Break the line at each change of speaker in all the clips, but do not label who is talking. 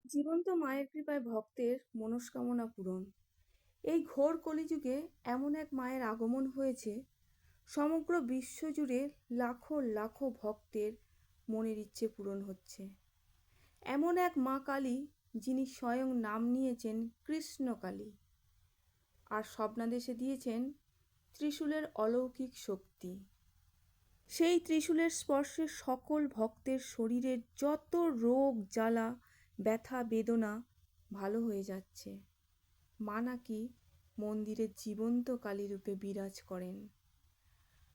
জীবন্ত মায়ের কৃপায় ভক্তের মনস্কামনা পূরণ। এই ঘোর কলিযুগে এমন এক মায়ের আগমন হয়েছে, সমগ্র বিশ্বজুড়ে লাখো লাখো ভক্তের মনের ইচ্ছে পূরণ হচ্ছে। এমন এক মা কালী, যিনি স্বয়ং নাম নিয়েছেন কৃষ্ণকালী, আর স্বপ্নাদেশে দিয়েছেন ত্রিশূলের অলৌকিক শক্তি। সেই ত্রিশূলের স্পর্শে সকল ভক্তের শরীরের যত রোগ জ্বালা ব্যথা বেদনা ভালো হয়ে যাচ্ছে। মা নাকি মন্দিরে জীবন্ত কালী রূপে বিরাজ করেন।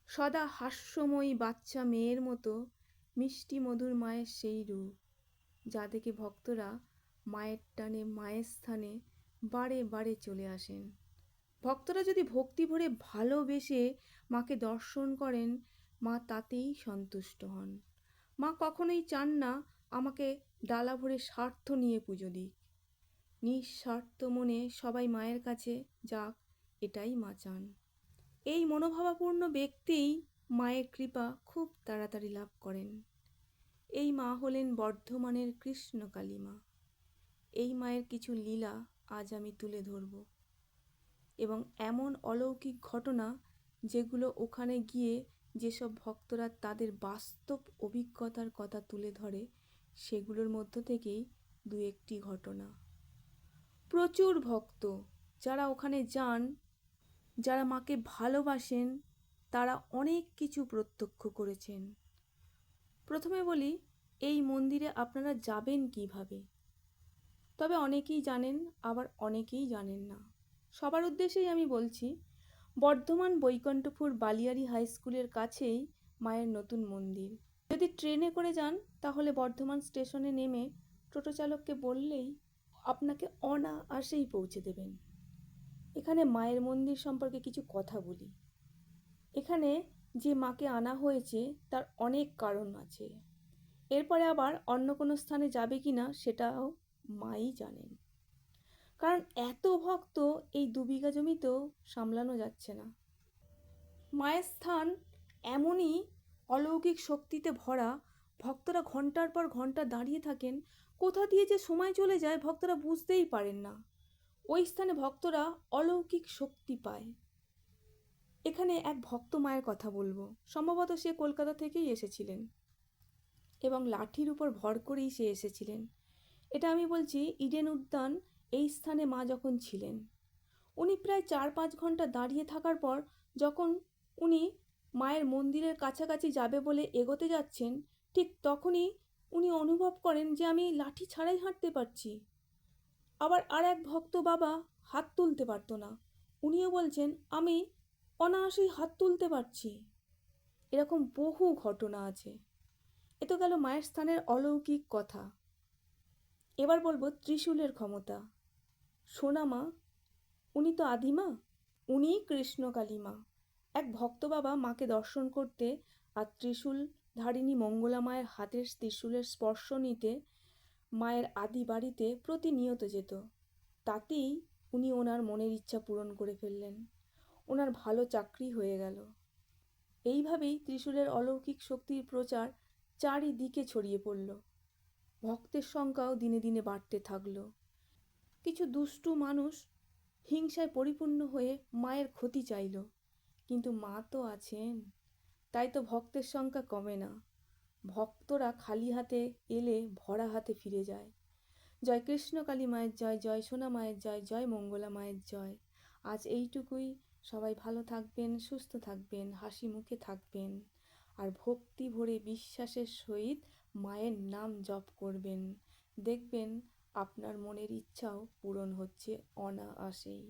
সদা হাস্যময়ী বাচ্চা মেয়ের মতো মিষ্টি মধুর মায়ের সেই রূপ, যা দেখে ভক্তরা মায়ের টানে মায়ের স্থানে বারে বারে চলে আসেন। ভক্তরা যদি ভক্তি ভরে ভালোবেসে মাকে দর্শন করেন, মা তাতেই সন্তুষ্ট হন। মা কখনোই চান না আমাকে ডালা ভরে স্বার্থ নিয়ে পুজো দিক। নিঃস্বার্থ মনে সবাই মায়ের কাছে যাক, এটাই মা চান। এই মনোভাবাপূর্ণ ব্যক্তিই মায়ের কৃপা খুব তাড়াতাড়ি লাভ করেন। এই মা হলেন বর্ধমানের কৃষ্ণকালী মা। এই মায়ের কিছু লীলা আজ আমি তুলে ধরব, এবং এমন অলৌকিক ঘটনা যেগুলো ওখানে গিয়ে যেসব ভক্তরা তাদের বাস্তব অভিজ্ঞতার কথা তুলে ধরে, সেগুলোর মধ্য থেকেই দু একটি ঘটনা। প্রচুর ভক্ত যারা ওখানে যান, যারা মাকে ভালোবাসেন, তারা অনেক কিছু প্রত্যক্ষ করেছেন। প্রথমে বলি, এই মন্দিরে আপনারা যাবেন কিভাবে। তবে অনেকেই জানেন, আবার অনেকেই জানেন না। সবার উদ্দেশ্যেই আমি বলছি, বর্ধমান বৈকুণ্ঠপুর বালিয়াড়ি হাই স্কুলের কাছেই মায়ের নতুন মন্দির। যদি ট্রেনে করে যান তাহলে বর্ধমান স্টেশনে নেমে টোটো চালককে বললেই আপনাকে অনায়াসেই পৌঁছে দেবেন। এখানে মায়ের মন্দির সম্পর্কে কিছু কথা বলি। এখানে যে মাকে আনা হয়েছে তার অনেক কারণ আছে। এরপরে আবার অন্য কোনো স্থানে যাবে কিনা সেটাও মাই জানেন। কারণ এত ভক্ত এই 2 বিঘা জমিতেও সামলানো যাচ্ছে না। মায়ের স্থান এমনই অলৌকিক শক্তিতে ভরা, ভক্তরা ঘন্টার পর ঘন্টা দাঁড়িয়ে থাকেন। কোথা দিয়ে যে সময় চলে যায় ভক্তরা বুঝতেই পারেন না। ওই স্থানে ভক্তরা অলৌকিক শক্তি পায়। এখানে এক ভক্ত মায়ের কথা বলবো। সম্ভবত সে কলকাতা থেকেই এসেছিলেন এবং লাঠির উপর ভর করেই সে এসেছিলেন। এটা আমি বলছি ইডেন উদ্যান এই স্থানে মা যখন ছিলেন। উনি প্রায় 4-5 ঘন্টা দাঁড়িয়ে থাকার পর যখন উনি মায়ের মন্দিরের কাছাকাছি যাবে বলে এগোতে যাচ্ছেন, ঠিক তখনই উনি অনুভব করেন যে আমি লাঠি ছাড়াই হাঁটতে পারছি। আবার আর এক ভক্ত বাবা হাত তুলতে পারতো না, উনিও বলছেন আমি অনায়াসেই হাত তুলতে পারছি। এরকম বহু ঘটনা আছে। এ তো গেল মায়ের স্থানের অলৌকিক কথা। এবার বলবো ত্রিশূলের ক্ষমতা। সোনা মা, উনি তো আদিমা, উনিই কৃষ্ণকালী মা। এক ভক্ত বাবা মাকে দর্শন করতে আর ত্রিশূল ধারিণী মঙ্গলা মায়ের হাতের ত্রিশূলের স্পর্শ নিতে মায়ের আদি বাড়িতে প্রতিনিয়ত যেত। তাতেই উনি ওনার মনের ইচ্ছা পূরণ করে ফেললেন। ওনার ভালো চাকরি হয়ে গেল। এইভাবেই ত্রিশূলের অলৌকিক শক্তির প্রচার চারিদিকে ছড়িয়ে পড়ল। ভক্তের সংখ্যাও দিনে দিনে বাড়তে থাকলো। কিছু দুষ্টু মানুষ হিংসায় পরিপূর্ণ হয়ে মায়ের ক্ষতি চাইল, কিন্তু মা তো আছেন, তাই তো ভক্তের সংখ্যা কমে না। ভক্তরা খালি হাতে এলে ভরা হাতে ফিরে যায়। জয় কৃষ্ণকালী মায়ের জয়, জয় সোনা মায়ের জয়, জয় মঙ্গলা মায়ের জয়। আজ এইটুকুই। সবাই ভালো থাকবেন, সুস্থ থাকবেন, হাসি মুখে থাকবেন, আর ভক্তি ভরে বিশ্বাসের সহিত মায়ের নাম জপ করবেন। দেখবেন আপনার মনের ইচ্ছাও পূরণ হচ্ছে অনায়াসেই।